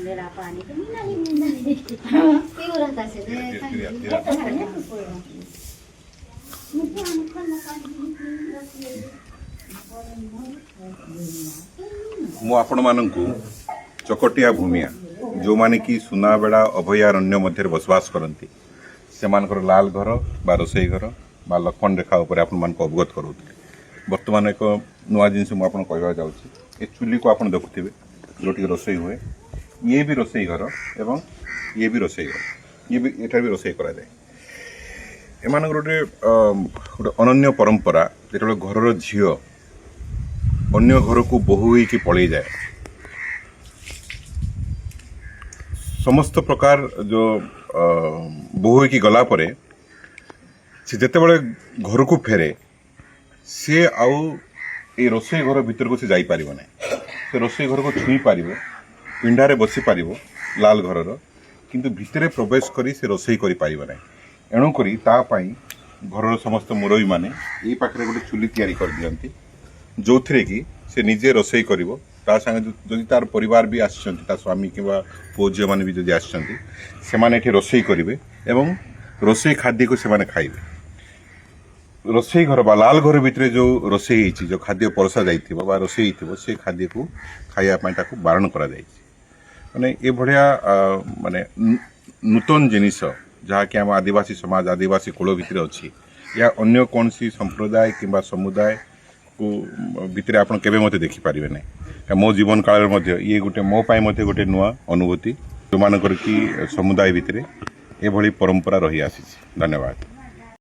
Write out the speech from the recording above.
मेरा पानी तो नहीं क्यों रहता से मु आपण मानकु चकटिया भूमिया जो माने कि सुनाबेड़ा अभयारण्य मध्य बसवास करती से लाल घर बा रोसई घर बा लक्ष्मण रेखा उपर आपण मानक अवगत करूँ बर्तमान एक नुआ जिनस मुझे कहवा जाऊँगी ये चुली को आप देखुथे जोटि रोसई हुए ये भी रोसई घर एवं ये भी रोसई घर ये भी एठार भी रोसई कराए एम गोटे गोटे अनन्य परंपरा जो घर झील अन्य घर को बोहू होइकी पलि जाए समस्त प्रकार जो बोहू होइकी गला परे से जेते बड़े घर को फेरे सी आउ ये रोसई घर भीतर को से जाई पारिबो नै से रोसई घर को छुई पारिबो पिंडारे बसी पारिबो लाल घरर किंतु भितरे प्रवेश करी से रोसई करि पारिबो नै एणु करी ता पई घरर समस्त मुरई माने ए पाखरे गोटे चुली तयारी कर दियंती जो थे कि से निजे रोसई करिवो ता संगे जदि तार परिवार भी आछंती ता स्वामी किबा पो झियो माने भी जदि आछंती से माने एठी रोसई करिवे एवं रोसई खाद्य को से माने खाइबे रोसई घर बा लाल घर भितर जो रोसई होती जो खाद्य परसा जाइथिबो बा रोसई होइथिबो से खाद्य को खाइया पई ताकू बारण करा जाइछि माने ए बढ़िया माने नूतन जिनिस जहाँ कि आम आदिवासी समाज आदिवासी कुल भितर अच्छी या अन्य कौन सी संप्रदाय किंबा समुदाय को भितर आप केवे देखी पारे ना मो जीवन काल ये गोटे मो पाई गोटे नुआ अनुभूति जो मानकर कि समुदाय भितर ये परंपरा रही आसी। धन्यवाद।